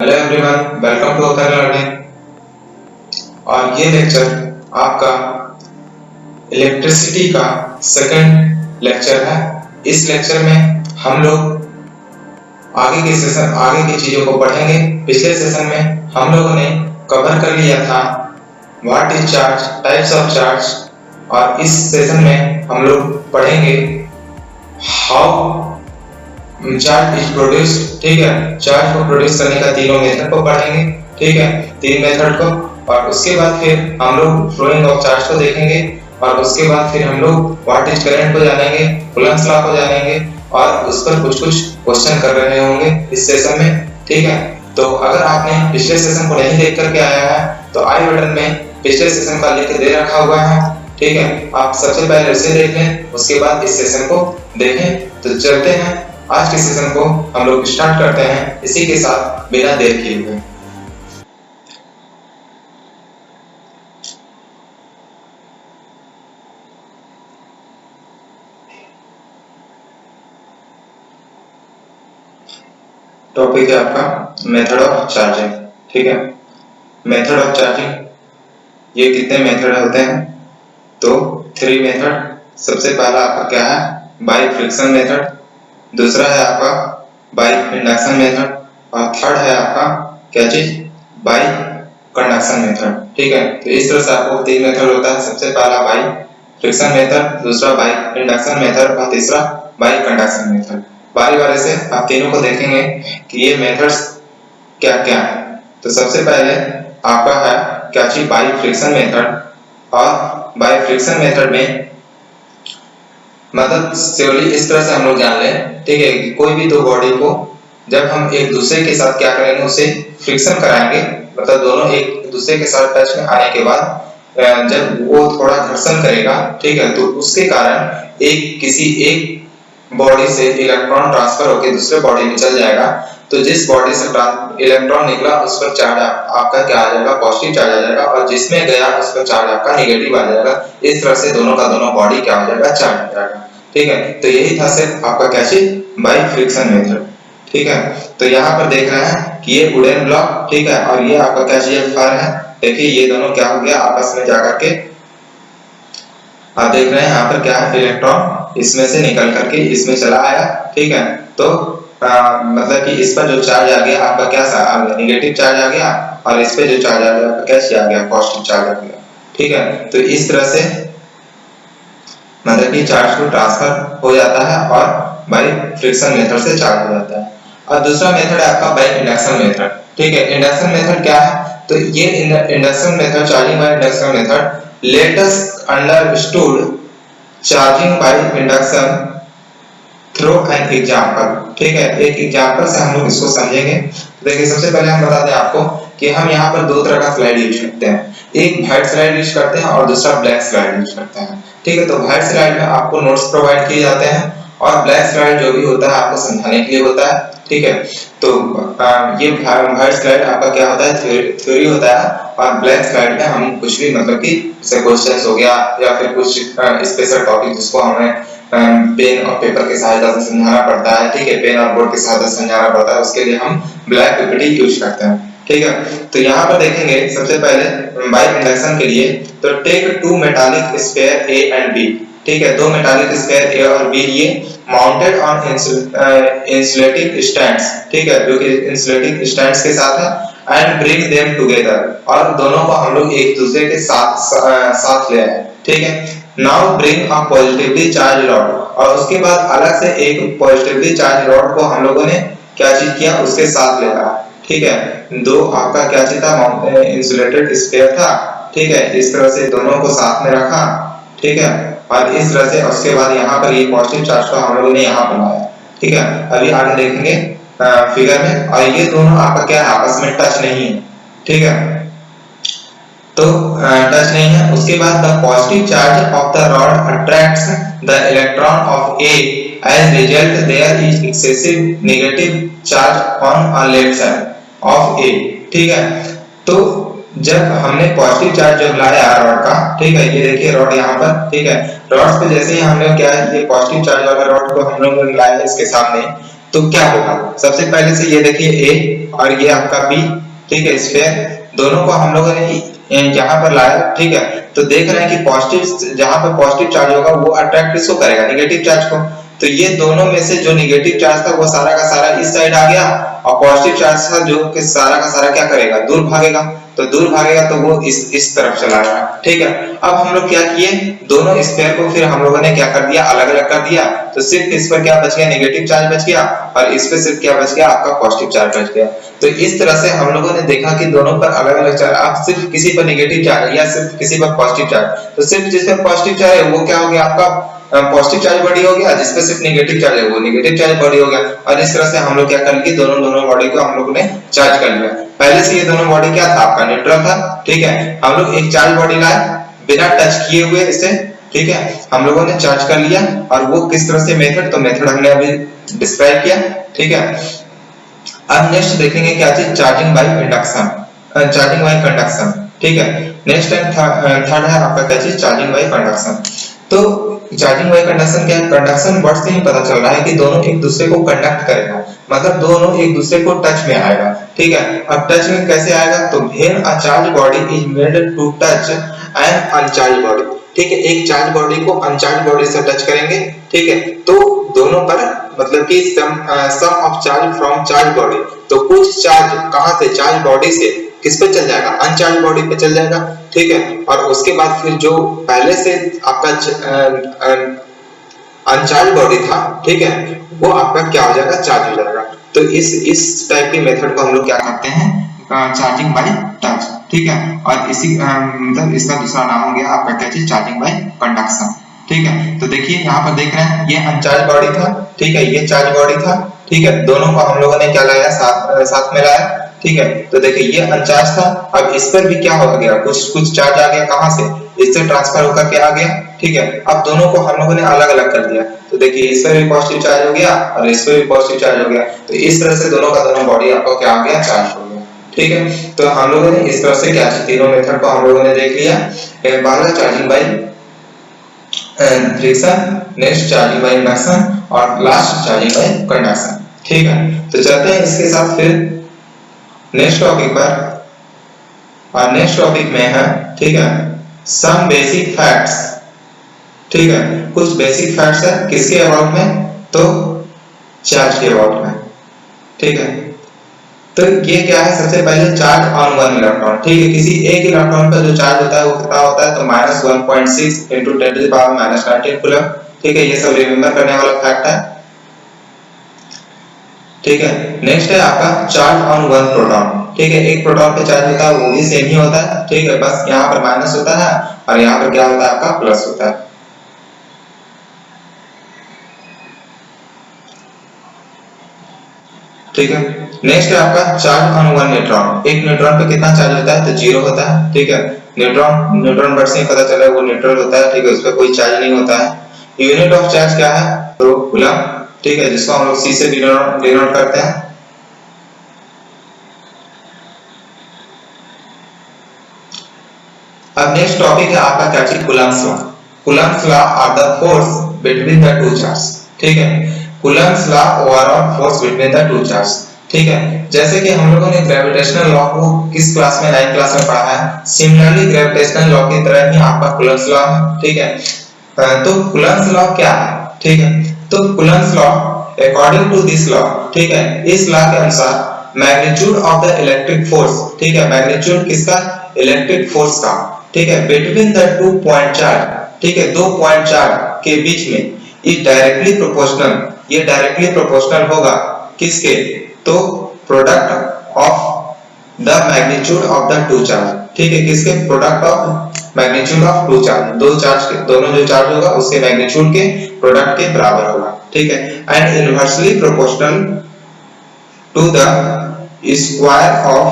Hello everyone, welcome to अकर learning. और ये लेक्चर आपका इलेक्ट्रिसिटी का सेकंड लेक्चर है। इस लेक्चर में हम लोग आगे की चीजों को पढ़ेंगे। पिछले सेशन में हम लोगों ने कवर कर लिया था what is charge, types of charge, और इस सेशन में हम लोग पढ़ेंगे हाउ चार्ज इज प्रोड्यूस्ड। ठीक है, चार्ज को प्रोड्यूस करने का तीनों मेथड को पढ़ेंगे। ठीक है, तीन मेथड को, और उसके बाद फिर हम लोग फ्लोइंग ऑफ चार्ज को देखेंगे, और उसके बाद फिर हम लोग व्हाट इज करंट को जानेंगे, कूलम्ब्स लॉ को जानेंगे, और उस पर कुछ क्वेश्चन कर रहे होंगे इस सेशन में। ठीक है, तो अगर आपने पिछले सेशन को नहीं देख करके आया है तो आई बटन में पिछले सेशन का लिंक दे रखा हुआ है। ठीक है, आप सबसे पहले उसे देख लें, उसके बाद इस सेशन को देखें। तो चलते हैं, आज के सेशन को हम लोग स्टार्ट करते हैं इसी के साथ बिना देर किए हुए। टॉपिक है आपका मेथड ऑफ चार्जिंग। ठीक है, मेथड ऑफ चार्जिंग, ये कितने मेथड होते हैं? तो 3 मेथड। सबसे पहला आपका क्या है? By friction method. दूसरा है आपका बाई इंडक्शन मेथड, और थर्ड है आपका क्या चीज? By conduction method. ठीक है, तो इस तरह से आपको 3 मेथड होता है। सबसे पहला बाई फ्रिक्शन मेथड, दूसरा बाई इंडक्शन मेथड, और तीसरा बाई कंडक्शन मेथड। बारी बारी से आप तीनों को देखेंगे कि ये मेथड्स क्या क्या है। तो सबसे पहले आपका है क्या चीज? By friction method. और बाई फ्रिक्शन मेथड में मतलब सिंपली इस तरह से हम लोग जान लें, ठीक है, कि कोई भी दो बॉडी को जब हम एक दूसरे के साथ क्या करेंगे, उसे फ्रिक्शन कराएंगे, मतलब दोनों एक दूसरे के साथ टच में आने के बाद जब वो थोड़ा घर्षण करेगा, ठीक है, तो उसके कारण किसी एक बॉडी से इलेक्ट्रॉन ट्रांसफर होकर दूसरे बॉडी में चल जाएगा। तो जिस बॉडी से इलेक्ट्रॉन निकला उस पर चार्ज आपका क्या आ जाएगा? पॉजिटिव चार्ज आ जाएगा, और जिसमें गया उस पर चार्ज आपका नेगेटिव आ जाएगा। इस तरह से दोनों का दोनों बॉडी क्या हो जाएगा? चार्ज हो जाएगा। ठीक है, तो यही था सिर्फ आपका क्या चीज? By friction method. ठीक है, तो यहाँ पर देख रहे हैं कि ये वुडन ब्लॉक, ठीक है, और ये आपका क्या चीज? फर है। देखिए ये दोनों क्या हो गया? आपस में जाकर के आप देख रहे हैं यहाँ पर क्या है? इलेक्ट्रॉन इसमें से निकल करके इसमें चला आया। ठीक है, तो मतलब कि इस पर जो चार्ज आ गया आपका क्या आ गया? नेगेटिव चार्ज आ गया, और इस पे जो चार्ज आ गया आपका क्या आ गया? पॉजिटिव चार्ज आ गया। ठीक है, तो इस तरह से मतलब कि चार्ज को ट्रांसफर हो जाता है और बाई फ्रिक्शन मेथड से चार्ज हो जाता है। और दूसरा मेथड है आपका बाई इंडक्शन मेथड। ठीक है, इंडक्शन मेथड क्या है? तो ये induction method, charging by induction method, let us understood charging by induction through an example। ठीक है, एक एग्जांपल से हम लोग इसको समझेंगे। देखिए सबसे पहले हम बता दें आपको कि हम यहाँ पर दो तरह का स्लाइड यूज करते हैं। एक व्हाइट स्लाइड यूज करते हैं और दूसरा ब्लैक स्लाइड यूज करते हैं। ठीक है, तो व्हाइट स्लाइड में आपको नोट्स प्रोवाइड किए जाते हैं, और ब्लैक स्लाइड जो भी होता है आपको समझाने के लिए होता है। ठीक है, तो ये व्हाइट स्लाइड आपका क्या होता है? थ्योरी होता है, और ब्लैक स्लाइड में हम कुछ भी मतलब कि जैसे क्वेश्चंस हो गया या फिर कुछ स्पेशल टॉपिक जिसको हमें पेन और पेपर की सहायता से समझाना पड़ता है। ठीक है, पेन और बोर्ड की सहायता से समझाना पड़ता है, उसके लिए हम ब्लैक पीपीटी यूज करते हैं। ठीक है, तो यहाँ पर देखेंगे सबसे पहले बाई इंडक्शन के लिए, तो take 2 metallic sphere A and B. ठीक है, 2 मेटालिक स्फीयर ए और बी लिए, माउंटेड ऑन इंसुलेटिंग स्टैंड्स। ठीक है, जो कि इंसुलेटिंग स्टैंड्स के साथ है, एंड ब्रिंग देम टुगेदर, और दोनों को हम लोग एक दूसरे के साथ ले आए। ठीक है, now bring a positively charge rod, और उसके बाद अलग से एक पॉजिटिवली चार्ज रॉड को हम लोगों ने क्या चीज किया? उसके साथ ले आया। ठीक है, दो आपका क्या चीज था? इंसुलेटेड स्फीयर था। ठीक है, इस तरह से दोनों को साथ में रखा। ठीक है, और इस तरह से उसके बाद यहाँ पर ये पॉजिटिव चार्ज को हम लोगों ने यहाँ पर लाया। ठीक है, अभी आगे देखेंगे फिगर में, और ये दोनों आपका क्या है? आपस में टच नहीं है। ठीक है, तो टच नहीं है। उसके बाद the positive charge of the rod attracts the electron of A, as result there is excessive negative charge on a left side of A. ठीक है, तो जब हमने पॉजिटिव चार्ज जब लाया रॉड का, ठीक है, ये देखिए रॉड यहाँ पर, ठीक है, रॉड पे जैसे ही हमने क्या है? ये पॉजिटिव चार्ज वाला रॉड को हम लोग लाया इसके सामने, तो क्या होगा? सबसे पहले से ये देखिए ए और ये आपका बी, ठीक है, स्फीयर दोनों को हम लोगों ने यहाँ पर लाया, ठीक है। तो देख रहे हैं कि पॉजिटिव, जहां पर पॉजिटिव चार्ज होगा वो अट्रैक्ट किसको करेगा, नेगेटिव चार्ज को। तो ये दोनों में से जो नेगेटिव चार्ज था वो सारा का सारा इस साइड आ गया, और पॉजिटिव चार्ज था जो कि सारा का सारा क्या करेगा, दूर भागेगा। तो दूर भागेगा तो वो इस तरफ चला गया, ठीक है। अब हम लोग क्या किए, दोनों स्फीयर को फिर हम लोगों ने क्या कर दिया, अलग अलग कर दिया। तो सिर्फ इस पर क्या बच गया, नेगेटिव चार्ज बच गया, और इस पे सिर्फ क्या बच गया, आपका पॉजिटिव चार्ज बच गया। तो इस तरह से हम लोगों ने देखा कि दोनों पर अलग अलग चार्ज, आप सिर्फ किसी पर नेगेटिव चार्ज या सिर्फ किसी पर पॉजिटिव चार्ज, तो सिर्फ जिस पर पॉजिटिव चार्ज है वो क्या हो गया, आपका पॉजिटिव चार्ज बॉडी हो गया, जिसपे सिर्फ नेगेटिव चार्ज है वो नेगेटिव चार्ज बॉडी हो गया। और इस तरह से हम लोग क्या कर लिए, दोनों बॉडी को हम लोग ने चार्ज कर लिया। पहले से ये दोनों बॉडी क्या था, आपका न्यूट्रल था, ठीक है। हम लोग एक चार्ज बॉडी लाए बिना टच किए हुए इसे, ठीक है, हम लोगों ने चार्ज कर लिया। और वो किस तरह से मेथड, तो मेथड हमने अभी डिस्क्राइब किया, ठीक है। अब नेक्स्ट देखेंगे क्या चीज, charging by induction, charging by conduction, ठीक है। नेक्स्ट एंड थर्ड है आपका क्या चीज, चार्जिंग बाय कंडक्शन। तो चार्जिंग बाय कंडक्शन क्या है, कंडक्शन वर्ड से ही पता चल रहा है कि दोनों एक दूसरे को कंडक्ट करेगा, मतलब दोनों एक दूसरे को टच में आएगा, ठीक है। अब टच में कैसे आएगा, तो when a charge body is made to touch an uncharged body, ठीक है। एक चार्ज बॉडी को अनचार्ज बॉडी से टच करेंगे, ठीक है, तो दोनों पर मतलब कि sum of charge from charge body, तो कुछ चार्ज कहां से, चार्ज बॉडी से किस पे चल जाएगा, अनचार्ज बॉडी पे चल जाएगा, ठीक है। और उसके बाद फिर जो पहले से आपका अनचार्ज बॉडी था, ठीक है, वो आपका क्या हो जाएगा, चार्ज हो जाएगा। तो इस टाइप की मेथड को हम लोग क्या करते हैं, चार्जिंग बाय टच, ठीक है। और इसी मतलब इसका दूसरा नाम हो गया आपका क्या चीज, चार्जिंग बाय कंडक्शन, ठीक है। तो देखिए यहाँ पर देख रहे हैं, ये अनचार्ज बॉडी था, ठीक है, ये चार्ज बॉडी था, ठीक है। दोनों को हम लोगों ने क्या लाया, साथ में लाया, ठीक है। तो देखिए ये अनचार्ज था, अब इस पर भी क्या हो गया, कुछ चार्ज आ गया, कहां से, इससे ट्रांसफर होकर के आ गया, ठीक है। अब दोनों को हम लोगों ने अलग अलग कर दिया, तो देखिए इस पर भी पॉजिटिव चार्ज हो गया और इस पर भी पॉजिटिव चार्ज हो गया। तो इस तरह से दोनों का दोनों बॉडी आपको क्या हो गया, चार्ज हो गया, ठीक है। तो हम लोगों ने इस तरह से क्या तीनों मेथड को हम लोगों ने देख लिया, पहला charging by friction, next charging by induction, और लास्ट चार्जिंग बाय कंडक्शन, ठीक है। तो चलते हैं इसके साथ फिर नेक्स्ट टॉपिक पर, और नेक्स्ट टॉपिक में है, ठीक है, सम बेसिक फैक्ट्स, ठीक है। कुछ बेसिक फैक्ट्स है किसके अबाउट में, तो चार्ज के अबाउट में, ठीक है। तो ये क्या है, सबसे पहले चार्ज ऑन वन इलेक्ट्रॉन, ठीक है। किसी एक इलेक्ट्रॉन का जो चार्ज होता है वो कितना होता है, तो -1.6 × 10⁻⁻19 कूलम, ठीक है। ये सब रिमेंबर करने वाला फैक्ट है, ठीक है। नेक्स्ट है आपका चार्ज ऑन वन प्रोटॉन, ठीक है। एक प्रोटॉन पे चार्ज होता है वो भी सेम ही होता है, ठीक है, बस यहाँ पर माइनस होता है और यहाँ पर क्या होता है, आपका प्लस होता है, ठीक है। नेक्स्ट है आपका चार्ज ऑन वन न्यूट्रॉन, एक न्यूट्रॉन पे कितना चार्ज होता है, तो 0 होता है, ठीक है। न्यूट्रॉन वर्ड से ही पता चला है वो न्यूट्रल होता है, ठीक है, उस पर कोई चार्ज नहीं होता है। यूनिट ऑफ चार्ज क्या है, तो कूलम, ठीक है, जिसको हम लोग C से डिनोट करते हैं। अब नेक्स्ट टॉपिक है आपका क्या चीज, Coulomb's law. Coulomb's law are the force between the two charge, ठीक है। Coulomb's law overall force between the two charge, ठीक है। जैसे कि हम लोगों ने ग्रेविटेशनल लॉ को किस क्लास में, 9th क्लास में पढ़ा है, सिमिलरली ग्रेविटेशनल लॉ की तरह ही आपका कूलम्स लॉ है, ठीक है। तो कूलम्स लॉ क्या है, ठीक है। तो Coulomb's law according to this law, ठीक है, इस लॉ के अनुसार magnitude of the electric force, ठीक है, मैग्नीट्यूड किसका, इलेक्ट्रिक फोर्स का, ठीक है, between the two point charge, ठीक है, दो पॉइंट चार्ज के बीच में इज डायरेक्टली प्रोपोर्शनल, ये डायरेक्टली प्रोपोर्शनल होगा किसके, तो product of the magnitude of the two charge, ठीक है, किसके, product of magnitude of two charge, दो चार्ज के दोनों जो चार्ज होगा उसके मैग्नीट्यूड के प्रोडक्ट के बराबर होगा, ठीक है। And inversely proportional to the square of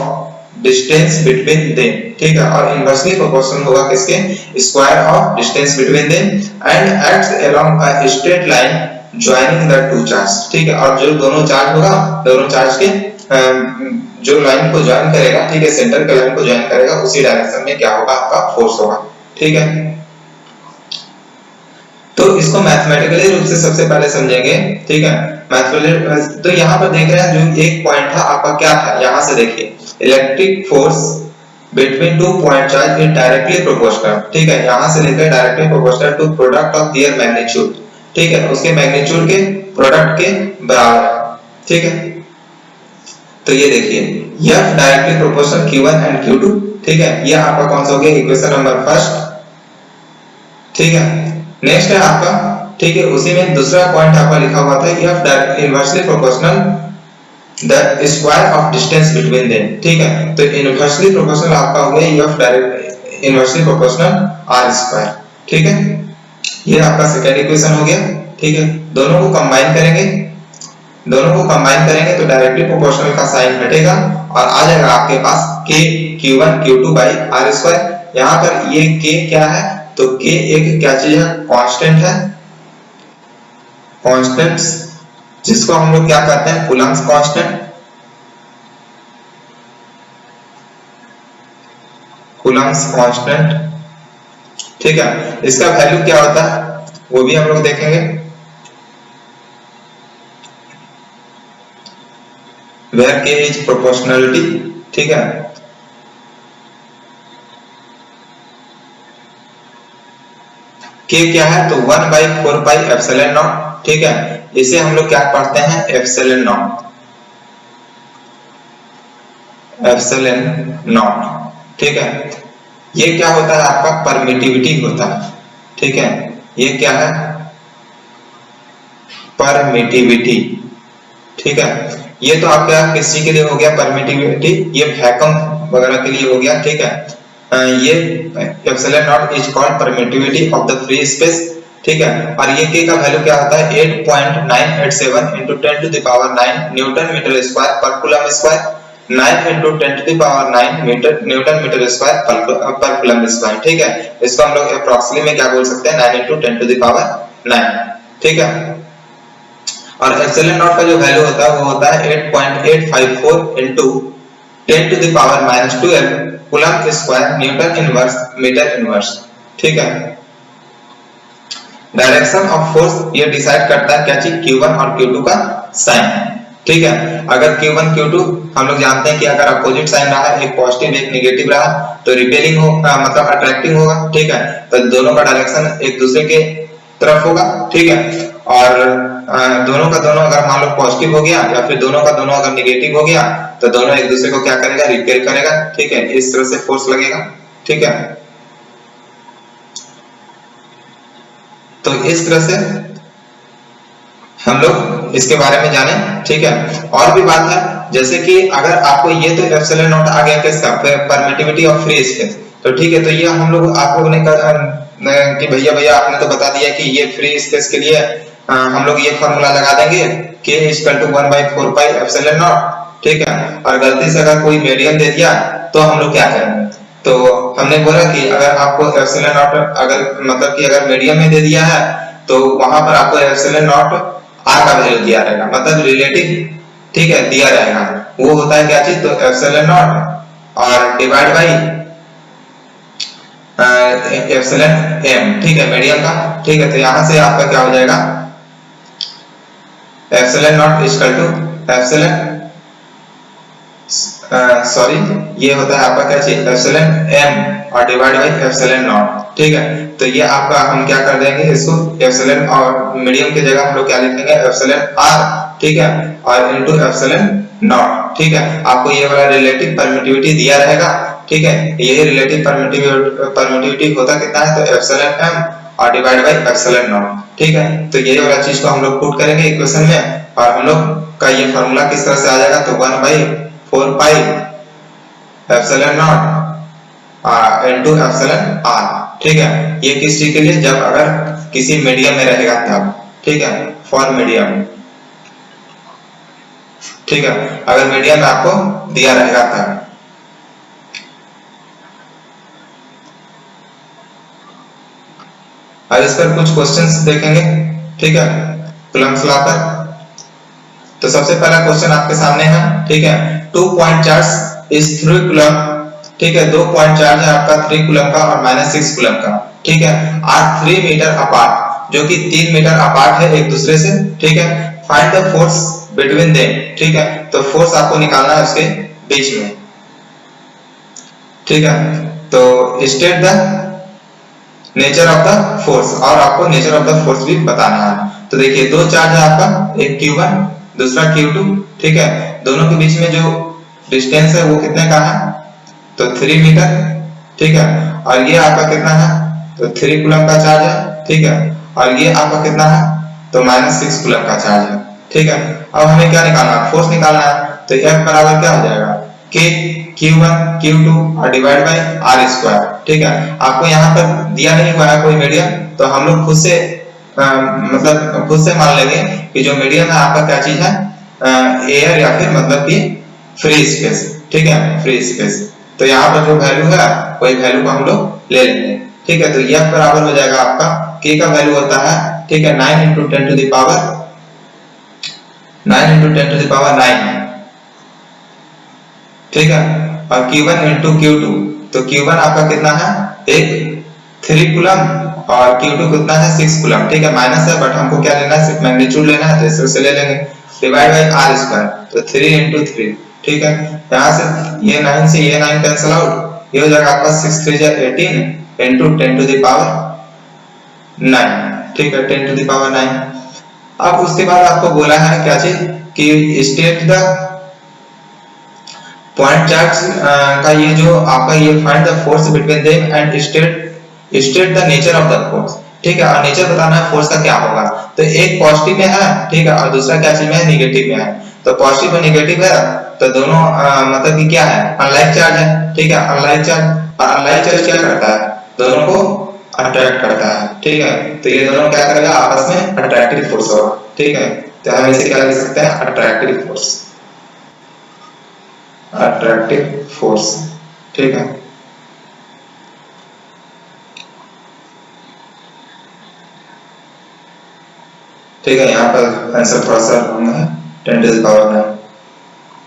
distance between them, ठीक है, और इनवर्सली प्रोपोर्शनल होगा किसके, square of distance between them, and acts along a straight line joining the two charge, ठीक है। और जो दोनों चार्ज होगा, दोनों चार्ज के जो लाइन को ज्वाइन करेगा, ठीक है, सेंटर के लाइन को ज्वाइन करेगा, उसी डायरेक्शन में क्या होगा, आपका फोर्स होगा, ठीक है। तो इसको मैथमेटिकली रूप से सबसे पहले समझेंगे, ठीक है। मैथमेटिकली तो यहाँ पर देख रहे हैं जो एक पॉइंट था आपका क्या था, यहाँ से देखिए electric force between two point charge is directly proportional, ठीक है। यहाँ से लेकर directly proportional to product of their magnitude, ठीक है, उसके मैग्नीट्यूड के प्रोडक्ट के बराबर, ठीक है। तो ये देखिए F directly proportional Q1 and Q2, ठीक है। ये आपका कौन सा हो गया, इक्वेशन नंबर फर्स्ट, ठीक है। नेक्स्ट है आपका, ठीक है, उसी में दूसरा पॉइंट आपका लिखा हुआ था F directly inversely proportional the square of distance between them, ठीक है। तो इनवर्सली प्रोपोर्शनल आपका हो गया F direct inversely proportional R square, ठीक है। ये आपका सेकंड इक्वेशन हो गया, ठीक है। दोनों को कंबाइन करेंगे तो डायरेक्टली प्रोपोर्शनल का साइन हटेगा और आ जाएगा आपके पास K Q1 Q2 by R square. यहाँ पर ये K क्या है, तो K एक क्या चीज है, कांस्टेंट है, कांस्टेंट जिसको हम लोग क्या कहते हैं, कूलम्ब्स कांस्टेंट, कूलम्ब्स कांस्टेंट, ठीक है। इसका वैल्यू क्या होता है वो भी हम लोग देखेंगे। Where K is proportionality, ठीक है। K क्या है, तो 1/4 पाई एप्सिलॉन नॉट, ठीक है। इसे हम लोग क्या पढ़ते हैं, एप्सिलॉन नॉट, एप्सिलॉन नॉट, ठीक है। ये क्या होता है आपका, परमिटिविटी होता है, ठीक है। ये क्या है, परमिटिविटी, ठीक है। ये तो आपका किसी के लिए हो गया परमिटिविटी, ये वैक्यूम वगैरह के लिए हो गया, ठीक है। ये epsilon not is called permittivity of the free space, ठीक है। और ये K का वैल्यू क्या होता है, 8.987 into 10 to the power 9 newton metre square पर coulomb square, 9 into 10 to the power 9 newton metre square पर कूलम स्क्वायर, ठीक है। इसको हम लोग अप्रॉक्सिमेटली में क्या बोल सकते हैं, 9 into 10 to the power 9, ठीक है। और एप्सिलॉन नॉट का जो वैल्यू होता है वो होता है 8.854 into 10 to the power -12 coulomb square newton inverse metre inverse, ठीक है। डायरेक्शन ऑफ फोर्स ये डिसाइड करता है क्या चीज, Q1 और Q2 का साइन, ठीक है। अगर Q1 Q2 हम लोग जानते हैं कि अगर अपोजिट साइन रहा, एक पॉजिटिव एक नेगेटिव रहा, तो रिपेलिंग हो मतलब अट्रैक्टिंग होगा, ठीक है। तो दोनों का डायरेक्शन एक दूसरे के तरफ होगा, ठीक है। और दोनों का दोनों अगर मान लो पॉजिटिव हो गया या फिर दोनों का दोनों अगर नेगेटिव हो गया तो दोनों एक दूसरे को क्या करेगा, रिपेल करेगा, ठीक है। इस तरह से फोर्स लगेगा, ठीक है। तो इस तरह से हम लोग इसके बारे में जाने, ठीक है। और भी बात है, जैसे कि अगर आपको ये तो एप्सिलॉन नॉट आ गया किसका, परमिटिविटी ऑफ फ्री स्पेस, तो ठीक है। तो ये हम लोग आप लोगों ने कि भैया आपने तो बता दिया कि ये फ्री स्पेस के लिए हम लोग ये फॉर्मूला लगा देंगे K = 1/4 पाई एप्सिलॉन नॉट, ठीक है। और गलती से अगर कोई मीडियम दे दिया तो हम लोग क्या करेंगे, तो हमने बोला कि अगर आपको एप्सिलॉन नॉट अगर मतलब कि अगर मीडियम में दे दिया है तो वहां पर आपको एप्सिलॉन नॉट R का वैल्यू दिया रहेगा, मतलब रिलेटिव, ठीक है, दिया रहेगा। वो होता है क्या चीज, तो एप्सिलॉन नॉट और डिवाइड बाई एप्सिलॉन m, ठीक है, मीडियम का, ठीक है। तो यहां से आपका क्या हो जाएगा, epsilon naught equal to epsilon sorry ये होता है आपका क्या चीज, एप्सिलॉन m और डिवाइड बाई एप्सिलॉन नॉट, ठीक है। तो ये आपका हम क्या कर देंगे, इसको एप्सिलॉन और मीडियम की जगह हम लोग क्या लिखेंगे, एप्सिलॉन r, ठीक है, और इनटू एप्सिलॉन नॉट, ठीक है। आपको ये वाला रिलेटिव परमिटिविटी दिया रहेगा, ठीक है। यही रिलेटिव परमिटिविटी होता कितना है, तो एप्सिलॉन m और डिवाइड बाई एप्सिलॉन नॉट, ठीक है। तो ये वाला चीज को हम लोग पुट करेंगे इक्वेशन में और हम लोग का ये फार्मूला किस तरह से आ जाएगा, तो 1/4 pi epsilon not into epsilon r, ठीक है। ये किस चीज के लिए, जब अगर किसी मीडियम में रहेगा तब, ठीक है, फॉर मीडियम, ठीक है। अगर मीडियम में आपको दिया रहेगा तब। और इस पर कुछ क्वेश्चंस देखेंगे, ठीक है, कूलम्ब्स लॉ पर। तो सबसे पहला क्वेश्चन आपके सामने है, ठीक है। 2 पॉइंट चार्ज इज 3 कूलम, ठीक है। 2 पॉइंट चार्ज है आपका 3 कूलम का और -6 कूलम का, ठीक है, आर 3 मीटर अपार्ट। जो कि 3 मीटर अपार्ट है एक दूसरे से, ठीक है। Find the force between them, ठीक है। तो फोर्स आपको निकालना है उसके बीच में, ठीक है। तो state the nature of the force, और आपको नेचर ऑफ द फोर्स भी बताना है। तो देखिए दो चार्ज है आपका, एक Q1 दूसरा Q2, ठीक है। दोनों के बीच में जो डिस्टेंस है वो कितने का है, तो 3 मीटर, ठीक है। और ये आपका कितना है, तो 3 कूलम का चार्ज है, ठीक है। और ये आपका कितना है, तो -6 कूलम का चार्ज है, ठीक है। अब हमें क्या निकालना है, फोर्स निकालना है। तो F बराबर क्या हो जाएगा, K Q1 Q2 और डिवाइड बाय R स्क्वायर, ठीक है। आपको यहाँ पर दिया नहीं हुआ है कोई मीडियम, तो हम लोग खुद से मतलब खुद से मान लेंगे कि जो मीडियम है आपका क्या चीज है, एयर या फिर मतलब कि फ्री स्पेस, ठीक है, फ्री स्पेस। तो यहाँ पर जो वैल्यू है वही वैल्यू को हम लोग ले लेंगे, ठीक है। तो यह बराबर हो जाएगा आपका, K का वैल्यू होता है, ठीक है, 9 × 10 टू द पावर 9, ठीक है। और Q1 × Q2, तो Q1 आपका कितना है, एक 3 कूलम और Q2 कितना है, 6 कूलम, ठीक है। माइनस है बट हमको क्या लेना है, सिर्फ मैग्नीट्यूड लेना है, तो इसे से ले लेंगे। डिवाइड बाय R स्क्वायर, तो 3 × 3, ठीक है। यहाँ से ये 9 से ये 9 कैंसिल आउट, ये हो जाएगा आपका 6 3 जा 18 × 10 टू द पावर 9, ठीक है, 10 टू द पावर 9। अब उसके बाद आपको बोला है क्या चीज, कि स्टेट द पॉइंट चार्ज का ये जो आपका ये find the force between them and state the nature of the force, ठीक है। और नेचर बताना है फोर्स का क्या होगा। तो एक पॉजिटिव में है, ठीक है, और दूसरा क्या चीज में है, नेगेटिव में है। तो पॉजिटिव और नेगेटिव है, तो दोनों मतलब कि क्या है, अनलाइक चार्ज है, ठीक है, अनलाइक चार्ज। और अनलाइक चार्ज क्या करता है, दोनों को अट्रैक्ट करता है, ठीक है। तो ये दोनों क्या करेगा, आपस में अट्रैक्टिव फोर्स होगा, ठीक है। तो हम इसे क्या लिख सकते हैं, अट्रैक्टिव फोर्स, अट्रैक्टिव फोर्स, ठीक है। ठीक है, यहाँ पर आंसर थोड़ा सा रॉन्ग है, 10 टू द पावर 9,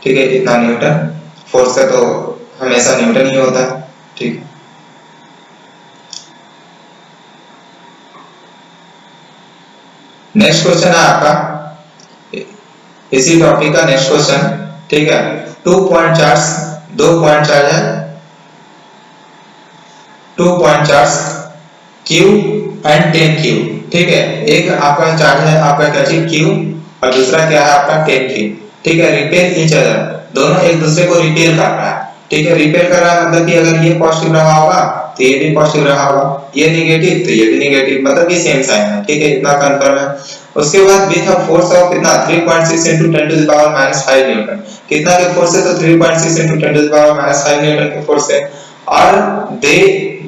ठीक है। इतना न्यूटन फोर्स का तो हमेशा न्यूटन ही होता है, ठीक। नेक्स्ट क्वेश्चन है आपका इसी टॉपिक का नेक्स्ट क्वेश्चन, ठीक है। 2 पॉइंट चार्ज है, 2 point charge Q and 10Q, ठीक है। एक आपका चार्ज है आपका क्या चीज Q, और दूसरा क्या है आपका 10Q, ठीक है। रिपेल ईच अदर, दोनों एक दूसरे को रिपेल कर रहा है, ठीक है। रिपेल कर रहा है मतलब कि अगर ये पॉजिटिव रहा होगा तो ये भी पॉजिटिव रहा होगा, ये नेगेटिव तो ये भी नेगेटिव, मतलब कि सेम साइन है, ठीक है। इतना कंफर्म है। उसके बाद विथ अ फोर्स ऑफ कितना 3.6 × 10 टू द पावर -5 न्यूटन, कितना के फोर्स है, तो 3.6 × 10 टू द पावर -5 न्यूटन के फोर्स है। और दे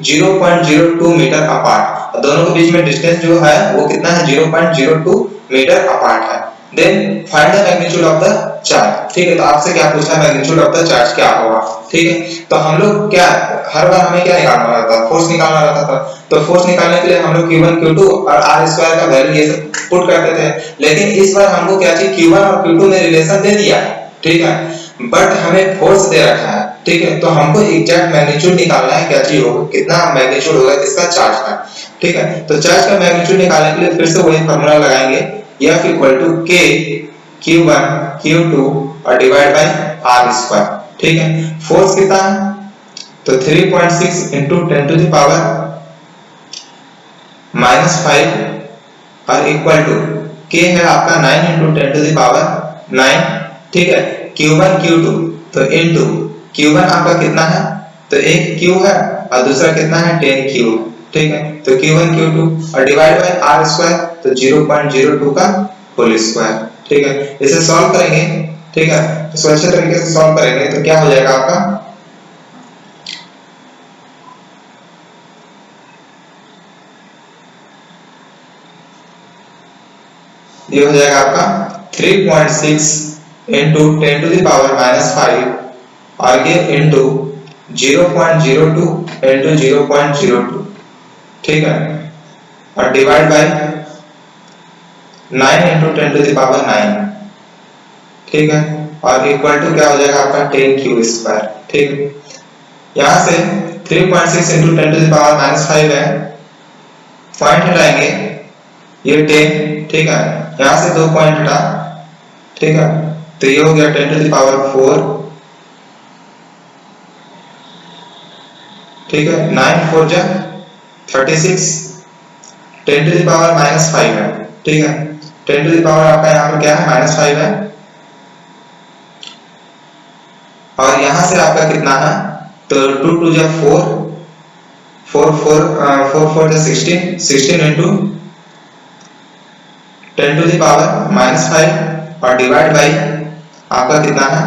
0.02 मीटर अपार्ट, दोनों के बीच में डिस्टेंस जो है वो कितना है, 0.02 मीटर अपार्ट है। Then find the magnitude of the charge, ठीक है। तो आपसे क्या पूछा है, मैग्नीट्यूड ऑफ द चार्ज क्या होगा, ठीक है। तो हम लोग क्या हर बार हमें क्या निकालना रहता था, फोर्स निकालना रहता था। तो फोर्स निकालने के लिए हम लोग Q1 Q2 और R स्क्वायर का वैल्यू ये सब पुट करते थे। लेकिन इस बार हमको क्या चाहिए, Q1 और Q2 में रिलेशन दे दिया, ठीक है, बट हमें फोर्स दे रखा है, ठीक है। तो हमको एग्जैक्ट मैग्नीट्यूड निकालना है, क्या चाहिए होगा, कितना मैग्नीट्यूड होगा इसका चार्ज का, ठीक है। तो चार्ज का मैग्नीट्यूड निकालने के लिए फिर से वही फार्मूला लगाएंगे, F = K Q1 Q2 और डिवाइड बाय R स्क्वायर, ठीक है। फोर्स कितना है, तो 3.6 × 10 टू द पावर -5 और इक्वल टू K है आपका 9 × 10 टू द पावर 9, ठीक है। Q1 Q2 तो इनटू Q1 आपका कितना है, तो एक Q है और दूसरा कितना है 10Q, ठीक है। तो Q1 Q2 और डिवाइड बाय R स्क्वायर, तो 0.02 का होल स्क्वायर, ठीक है। इसे सॉल्व करेंगे, ठीक है। इसको अच्छे तरीके से सॉल्व करेंगे तो क्या हो जाएगा आपका, ये हो जाएगा आपका 3.6 × 10 टू द पावर -5 और ये इनटू 0.02 × 0.02, ठीक है। और divide by 9 × 10 to the power 9, ठीक है। और इक्वल टू क्या हो जाएगा आपका 10Q स्क्वायर, ठीक है। यहाँ से 3.6 × 10 टू द पावर -5 है, पॉइंट हटाएंगे ये 10, ठीक है, यहाँ से 2 पॉइंट हटा, ठीक है, तो ये हो गया 10 टू द पावर 4, ठीक है, 9 4 जा 36, 10 टू द पावर -5 है, ठीक है, 10 टू द पावर आपका यहाँ पर क्या है -5 है, और यहाँ से आपका कितना है, तो 2 2 जा 4, 4 4 जा 16, 16 into 10 टू द पावर -5 और डिवाइड बाई आपका कितना है,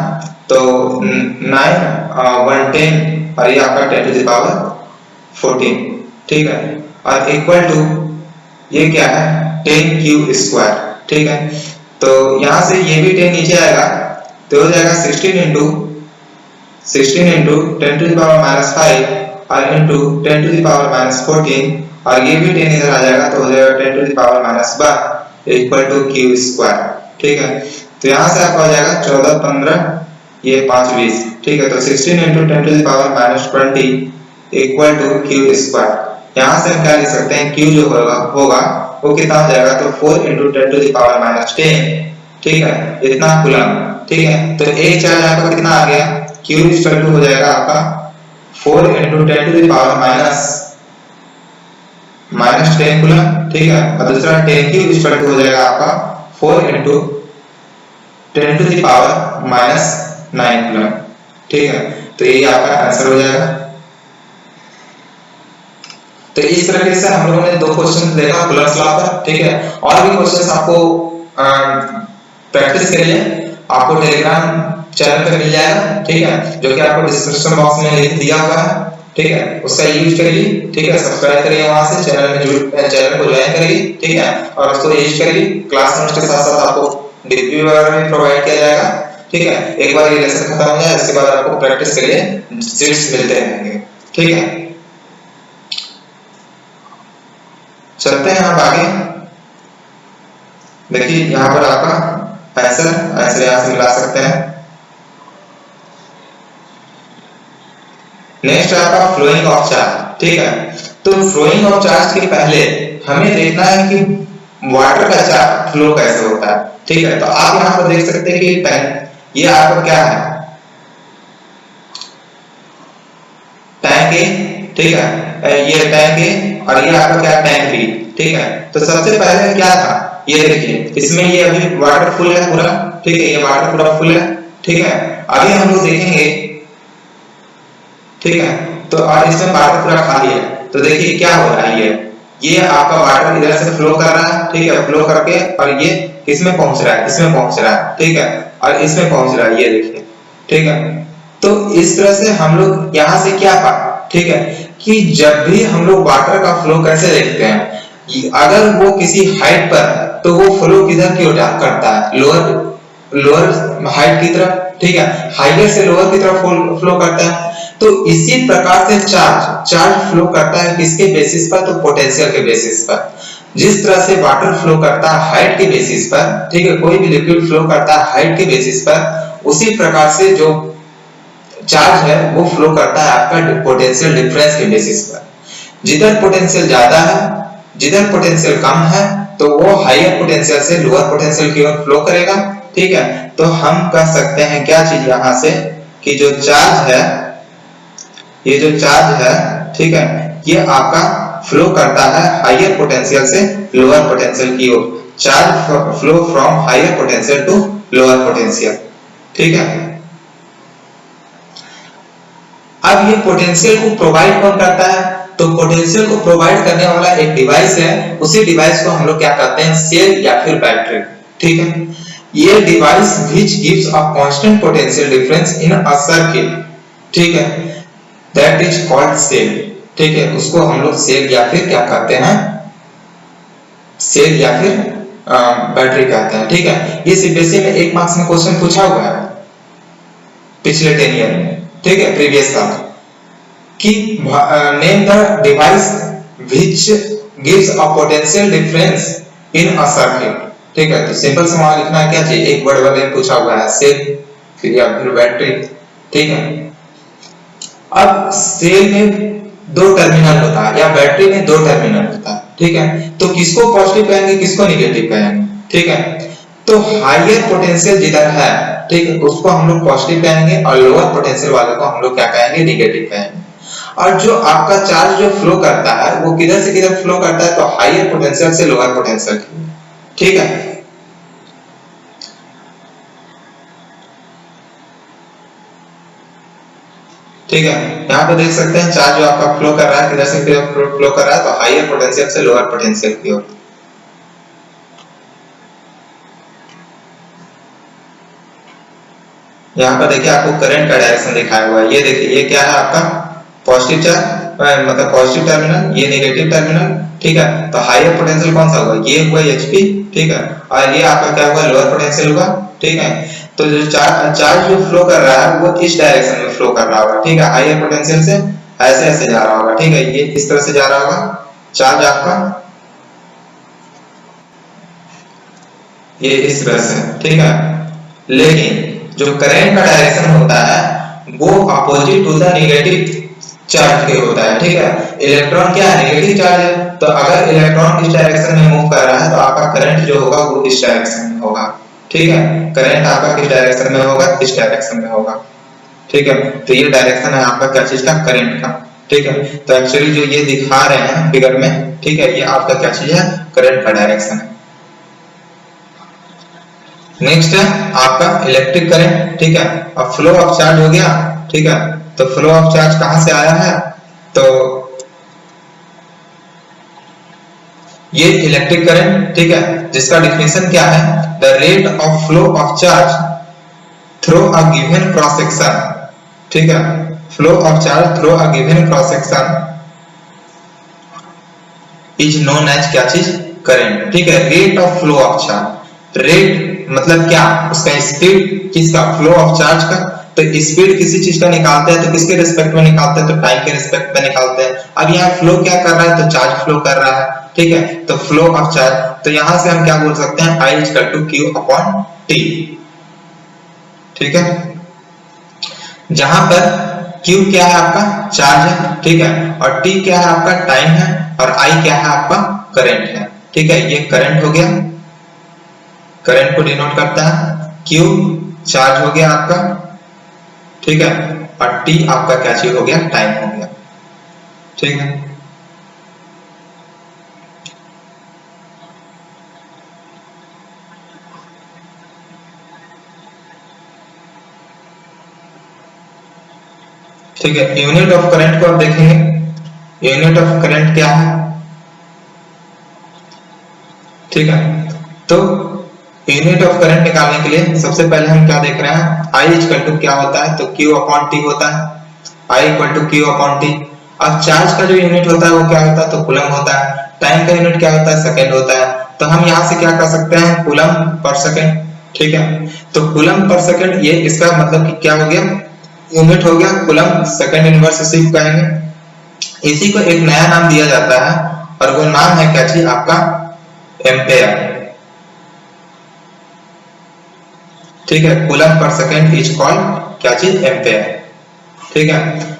तो 9 1 10 और ये आपका 10 टू द पावर 14, ठीक है, और इक्वल टू ये क्या है 10 क्यूब स्क्वायर, ठीक है, तो यहाँ से ये भी 10 नीचे आएगा तो हो जाएगा 16 into 10 टू द पावर -5 और इंटू 10 टू द पावर -14 और ये भी 10 इधर आ जाएगा तो हो जाएगा 10 to the power -12 equal to Q square, ठीक है, तो यहाँ से आपका हो जाएगा 14 15 ये 5 20, ठीक है, तो 16 into 10 to the power -20 equal to Q square. यहाँ से हम क्या लिख सकते हैं, क्यू जो होगा वो कितना हो जाएगा, तो 4 into 10 to the power -10, ठीक है, इतना कूलम, ठीक है, तो एक चार्ज आपका कितना आ गया, क्यू इक्वल टू हो जाएगा आपका 4 into 10 to the power -10 coulomb, ठीक है, और दूसरा 10 क्यू इक्वल टू हो जाएगा आपका 4 into 10 to the power -9 coulomb, ठीक है, तो ये आपका आंसर हो जाएगा। तो इस तरीके से हम लोगों ने 2 क्वेश्चन देखा कूलम्स लॉ पर, ठीक है, और भी क्वेश्चंस आपको प्रैक्टिस करिए, आपको टेलीग्राम चैनल पे मिल जाएगा, ठीक है, जो कि आपको डिस्क्रिप्शन बॉक्स में लिंक दिया हुआ है, ठीक है, उसका यूज करिए, ठीक है, सब्सक्राइब करिए, वहां से चैनल को ज्वाइन करिए, ठीक है, और उसको यूज करिए, क्लास नोट्स के साथ साथ आपको डीपी वगैरह भी प्रोवाइड किया जाएगा, ठीक है, एक बार ये लेसन खत्म हो जाए उसके बाद आपको प्रैक्टिस के लिए सीट्स मिलते रहेंगे, ठीक है। चलते हैं आप आगे, देखिए यहाँ पर आपका आंसर यहाँ से मिला सकते हैं। नेक्स्ट आपका फ्लोइंग ऑफ चार्ज, ठीक है, तो फ्लोइंग ऑफ चार्ज के पहले हमें देखना है कि वाटर का चार्ज फ्लो कैसे होता है, ठीक है, तो आप यहाँ पर देख सकते हैं कि टैंक, ये आपका क्या है, टैंक ए, ठीक है, ये टैंक ए और ये आपका क्या टैंक बी, ठीक है, तो सबसे पहले क्या था, ये देखिए इसमें ये अभी वाटर फुल है पूरा, ठीक है, ये वाटर पूरा फुल है, ठीक है, अभी हम लोग देखेंगे, ठीक है, तो और इसमें वाटर पूरा खाली है, तो देखिए क्या हो रहा है, ये आपका वाटर इधर से फ्लो कर रहा है, ठीक है, फ्लो करके और ये किसमें पहुंच रहा है, इसमें पहुंच रहा है, ठीक है, और इसमें पहुंच रहा है, ये देखिए, ठीक है, तो इस तरह से हम लोग यहाँ से क्या पा, ठीक है, कि जब भी हम लोग वाटर का फ्लो कैसे देखते हैं, अगर वो किसी हाइट पर तो वो फ्लो किधर की ओर करता है, लोअर हाइट की तरफ, ठीक है, हाइयर से लोअर की तरफ फ्लो करता है, तो इसी प्रकार से चार्ज फ्लो करता है किसके बेसिस पर, तो पोटेंशियल के बेसिस पर। जिस तरह से वाटर फ्लो करता है हाइट के बेसिस पर, ठीक है, कोई भी लिक्विड फ्लो करता है हाइट के बेसिस पर, उसी प्रकार से जो चार्ज है वो फ्लो करता है आपका पोटेंशियल डिफरेंस के बेसिस पर। जिधर पोटेंशियल ज्यादा है, जिधर पोटेंशियल कम है, तो वो हायर पोटेंशियल से लोअर पोटेंशियल की ओर फ्लो करेगा, ठीक है, तो हम कह सकते हैं क्या चीज यहाँ से, कि जो चार्ज है, ये जो चार्ज है, ठीक है, ये आपका फ्लो करता है हायर पोटेंशियल से लोअर पोटेंशियल की ओर, charge flow from higher potential to lower potential, ठीक है। अब ये पोटेंशियल को प्रोवाइड कौन करता है, तो पोटेंशियल को प्रोवाइड करने वाला एक डिवाइस है, उसी डिवाइस को हम लोग क्या कहते हैं, सेल या फिर बैटरी, ठीक है, ये device which gives a constant potential difference in a circuit, ठीक है, दैट इज कॉल्ड सेल, ठीक है, उसको हम लोग सेल या फिर क्या कहते हैं, सेल या फिर बैटरी कहते हैं, ठीक है। ये सीबीएसई में 1 मार्क्स में क्वेश्चन पूछा हुआ है पिछले 10 ईयर में, ठीक है, प्रीवियस साल, कि name the device which gives a potential difference in a circuit, ठीक है, तो सिंपल से वहां लिखना क्या चाहिए, एक वर्ड वाले पूछा हुआ है, सेल फिर या फिर बैटरी, ठीक है। अब सेल में 2 टर्मिनल होता है या बैटरी में 2 टर्मिनल होता है, ठीक है। तो किसको पॉजिटिव कहेंगे, किसको निगेटिव कहेंगे, ठीक है। तो हायर पोटेंशियल जिधर है, ठीक है, उसको हम लोग पॉजिटिव कहेंगे और लोअर पोटेंशियल वाले को हम लोग क्या कहेंगे, निगेटिव कहेंगे। और जो आपका चार्ज जो फ्लो करता है वो किधर से किधर फ्लो करता है, तो हायर पोटेंशियल से लोअर पोटेंशियल, ठीक है। ठीक है, यहाँ पे देख सकते हैं चार्ज जो आपका फ्लो कर रहा है किधर से किधर फ्लो कर रहा है, तो हायर पोटेंशियल से लोअर पोटेंशियल की ओर। यहाँ पर देखिए आपको करंट का डायरेक्शन दिखाया हुआ है, ये देखिए ये क्या है आपका पॉजिटिव चार्ज, मतलब पॉजिटिव टर्मिनल, ये नेगेटिव टर्मिनल, ठीक है। तो हायर पोटेंशियल कौन सा होगा, ये हुआ एचपी, ठीक है, और ये आपका क्या हुआ, लोअर पोटेंशियल होगा, ठीक है। तो जो चार्ज जो फ्लो कर रहा है वो इस डायरेक्शन में फ्लो कर रहा होगा, ठीक है, हायर पोटेंशियल से ऐसे ऐसे जा रहा होगा, ठीक है, ये इस तरह से जा रहा होगा चार्ज आपका, ये इस तरह से, ठीक है। लेकिन जो करंट का डायरेक्शन होता है वो opposite to the negative charge के होता है, ठीक है। इलेक्ट्रॉन क्या है, नेगेटिव चार्ज है, तो अगर इलेक्ट्रॉन इस डायरेक्शन में मूव कर रहा है तो आपका करंट जो होगा वो इस डायरेक्शन में होगा, ठीक है। करंट आपका किस डायरेक्शन में होगा, इस डायरेक्शन में होगा, ठीक है। तो ये डायरेक्शन है आपका क्या चीज का, करंट का, ठीक है। तो एक्चुअली जो ये दिखा रहे हैं फिगर में, ठीक है, ये आपका क्या चीज है, करंट का डायरेक्शन है। नेक्स्ट है आपका इलेक्ट्रिक करंट, ठीक है। अब फ्लो ऑफ चार्ज हो गया, ठीक है। तो फ्लो ऑफ चार्ज कहां से आया है, तो ये इलेक्ट्रिक करंट, ठीक है, जिसका डिफिनेशन क्या है, the rate of flow of charge through a given cross section, ठीक है। Flow of charge through a given cross section is known as क्या चीज, करंट, ठीक है। Rate of flow of charge, rate मतलब क्या, उसका स्पीड किसका, फ्लो ऑफ चार्ज का। तो स्पीड किसी चीज का निकालते हैं तो किसके रिस्पेक्ट में निकालते हैं, तो टाइम के रिस्पेक्ट में निकालते हैं। अब यहाँ फ्लो क्या कर रहा है, तो चार्ज फ्लो कर रहा है, ठीक है। तो फ्लो ऑफ चार्ज, तो यहां से हम क्या बोल सकते हैं, I equal to Q upon T, ठीक है। जहां पर Q क्या है आपका चार्ज है, ठीक है, और T क्या है आपका टाइम है, और I क्या है आपका करंट है, ठीक है। ये करंट हो गया, करंट को डिनोट करता है, Q चार्ज हो गया आपका, ठीक है, और T आपका क्या चीज हो गया, टाइम हो गया, ठीक है। ठीक है, यूनिट ऑफ करंट को आप देखेंगे, यूनिट ऑफ करंट क्या है, ठीक है। तो यूनिट ऑफ करंट निकालने के लिए सबसे पहले हम क्या देख रहे हैं, I इक्वल टू क्या होता है, तो Q अपॉन T होता है, I equal to Q upon T। अब चार्ज का जो यूनिट होता है वो क्या होता है, तो कूलम होता है। टाइम का यूनिट क्या होता है, सेकंड होता है। तो हम यहाँ से क्या कर सकते हैं, कूलम पर सेकंड, ठीक है। तो कूलम पर सेकंड, ये इसका मतलब कि क्या हो गया, यूनिट हो गया कूलम सेकंड इनवर्स इसी को कहेंगे। इसी को एक नया नाम दिया जाता है और वो नाम है क्या चीज आपका, एम्पेयर, ठीक है। Coulomb per second is called क्या चीज, एम्पेयर, ठीक है।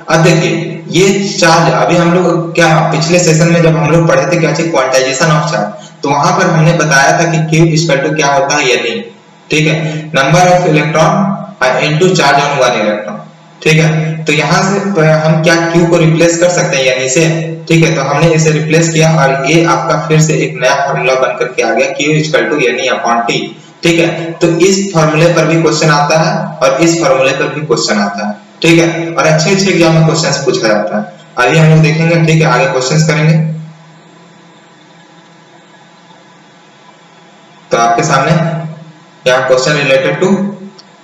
अब देखिए ये चार्ज, अभी हम लोग क्या पिछले सेशन में जब हम लोग पढ़े थे क्या चीज, क्वांटाइजेशन ऑफ चार्ज, तो वहां पर हमने बताया था कि Q इक्वल टू क्या होता है, यानी, ठीक है, number of electron into charge on one electron, ठीक है। तो यहाँ से हम क्या Q को रिप्लेस कर सकते हैं यानी से, ठीक है। तो हमने इसे रिप्लेस किया और ये आपका फिर से एक नया फॉर्मूला बनकर के आ गया, Q इक्वल टू यानी अपॉन T, ठीक है। तो इस फॉर्मूले पर भी क्वेश्चन आता है और इस फॉर्मूले पर भी क्वेश्चन आता है, ठीक है, और अच्छे अच्छे एग्जाम में क्वेश्चंस पूछा जाता है। आइए हम लोग देखेंगे, ठीक है, आगे क्वेश्चंस करेंगे। तो आपके सामने यहाँ question related to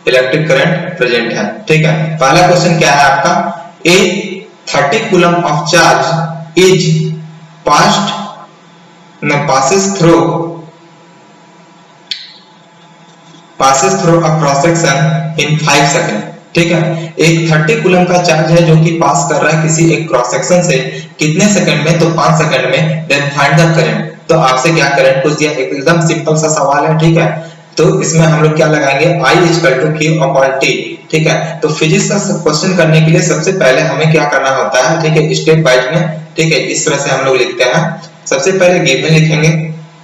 electric current present है, ठीक है। पहला क्वेश्चन क्या है आपका, a 30 coulomb of charge is passes through a cross section in 5 second, ठीक है। एक 30 कूलम का चार्ज है जो कि पास कर रहा है किसी एक क्रॉस सेक्शन से, कितने सेकंड में, तो 5 सेकंड में। देन फाइंड द करंट, तो आपसे क्या करंट पूछ दिया, एकदम सिंपल सा सवाल है, ठीक है। तो इसमें हम लोग क्या लगाएंगे, I equal to Q upon T, ठीक है। तो फिजिक्स का क्वेश्चन करने के लिए सबसे पहले हमें क्या करना होता है, ठीक है, स्टेप वाइज में, ठीक है, इस तरह से हम लोग लिखते हैं सबसे पहले गिवन लिखेंगे,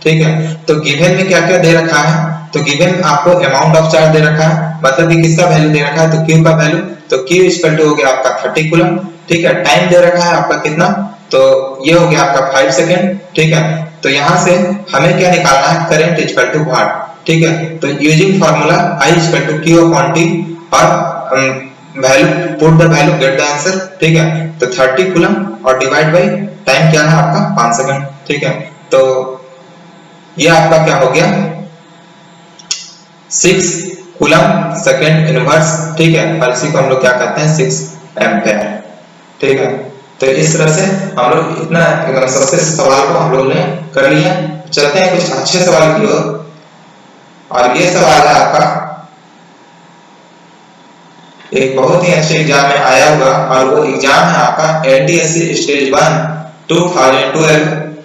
ठीक है। तो गिवन में क्या क्या दे रखा है, तो गिवन आपको अमाउंट ऑफ चार्ज दे रखा है, मतलब कि किसका वैल्यू दे रखा है, तो Q का वैल्यू, तो Q इक्वल टू हो गया आपका 30 कूलम, ठीक है। टाइम दे रखा है आपका कितना, तो ये हो गया आपका 5 सेकंड, ठीक है। तो यहां से हमें क्या निकालना है, करंट इक्वल टू वाट, ठीक है। तो using formula I equal to Q upon T और value put the value get the answer, ठीक है। तो 30 कूलम और डिवाइड बाय टाइम क्या है आपका 5 सेकंड, ठीक है। तो ये आपका क्या हो गया 6 कूलम सेकंड इनवर्स, ठीक है। और इसी को हम लोग क्या कहते हैं 6 एम्पीयर, ठीक है। तो इस तरह से हम लोग इतना सस्ते सवाल को हम लोग ने कर लिया। चलते हैं कुछ अच्छे सवाल की ओर, और ये सवाल है आपका एक बहुत ही अच्छे एग्जाम में आया होगा, और वो एग्जाम है आपका NTSC स्टेज 1 2012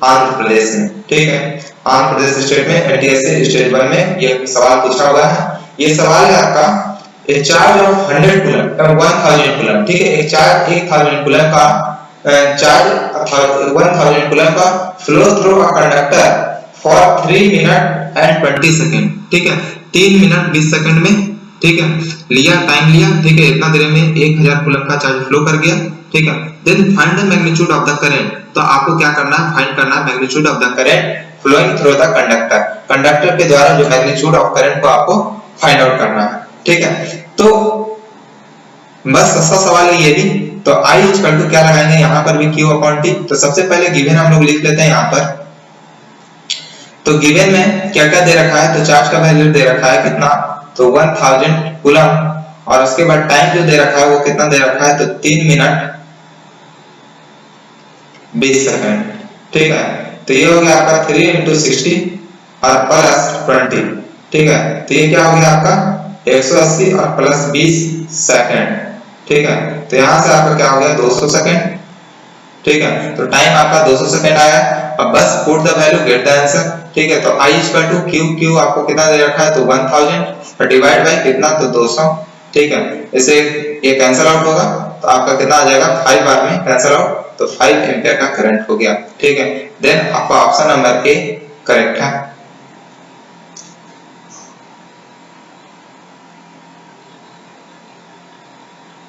आंध्र प्रदेश में, ठीक है। आंध्र प्रदेश स्टेट में NTSC स्टेज 1 में ये सवाल पूछा हुआ है। ये सवाल है आपका ए चार्ज ऑफ 100 कूलम 1000 कूलम, ठीक है। एक चार्ज 1000 कूलम का चार्ज 1000 कूलम का flow through a conductor for 3 minute and 20 second, ठीक है। 3 मिनट 20 सेकंड में, ठीक है, लिया टाइम लिया, ठीक है। इतना देर में 1000 कूलम का चार्ज फ्लो कर गया, ठीक है। Then find the magnitude of the current, तो आपको क्या करना है, फाइंड करना है magnitude of the current flowing through the conductor, conductor के द्वारा जो मैग्नीट्यूड ऑफ करंट को आपको फाइंड आउट करना है, ठीक है। तो बस सस्ता सवाल है ये भी। तो I इक्वल टू क्या लगाएंगे यहाँ पर भी Q अपॉन T। तो सबसे पहले गिवन हम लोग लिख लेते हैं यहाँ पर। तो गिवन में क्या क्या दे रखा है, तो चार्ज का वैल्यू दे रखा है कितना, तो 1000 कूलम, और उसके बाद टाइम जो दे रखा है वो कितना दे रखा है, तो 3 मिनट 20 सेकंड, ठीक है। तो ये हो गया आपका 3 × 60 और प्लस 20, ठीक है। तो ये क्या हो गया आपका 180 और प्लस 20 सेकंड, ठीक है। तो यहां से आपका क्या हो गया 200 सेकंड, ठीक है। तो टाइम आपका 200 सेकंड आया। अब बस put the value get the answer, ठीक है। तो I इक्वल टू Q आपको कितना दे रखा है, तो 1000 और डिवाइड बाय कितना, तो 200, ठीक है। इसे ये कैंसिल आउट होगा, तो आपका कितना आ जाएगा 5 बार में कैंसिल आउट, तो 5 एम्पीयर का करंट हो गया, ठीक है। देन आपका ऑप्शन नंबर ए करेक्ट है।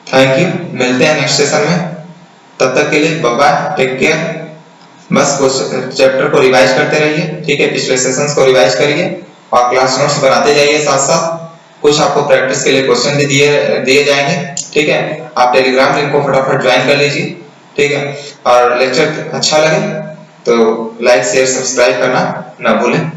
थैंक यू, मिलते हैं नेक्स्ट सेशन में, तब तक के लिए बाय बाय, टेक केयर। बस चैप्टर को रिवाइज करते रहिए, ठीक है। पिछले सेशंस को रिवाइज करिए और क्लास नोट्स बनाते जाइए साथ साथ। कुछ आपको प्रैक्टिस के लिए क्वेश्चन भी दिए जाएंगे, ठीक है। आप टेलीग्राम लिंक को फटाफट ज्वाइन कर लीजिए, ठीक है। और लेक्चर अच्छा लगे तो लाइक शेयर सब्सक्राइब करना ना भूलें।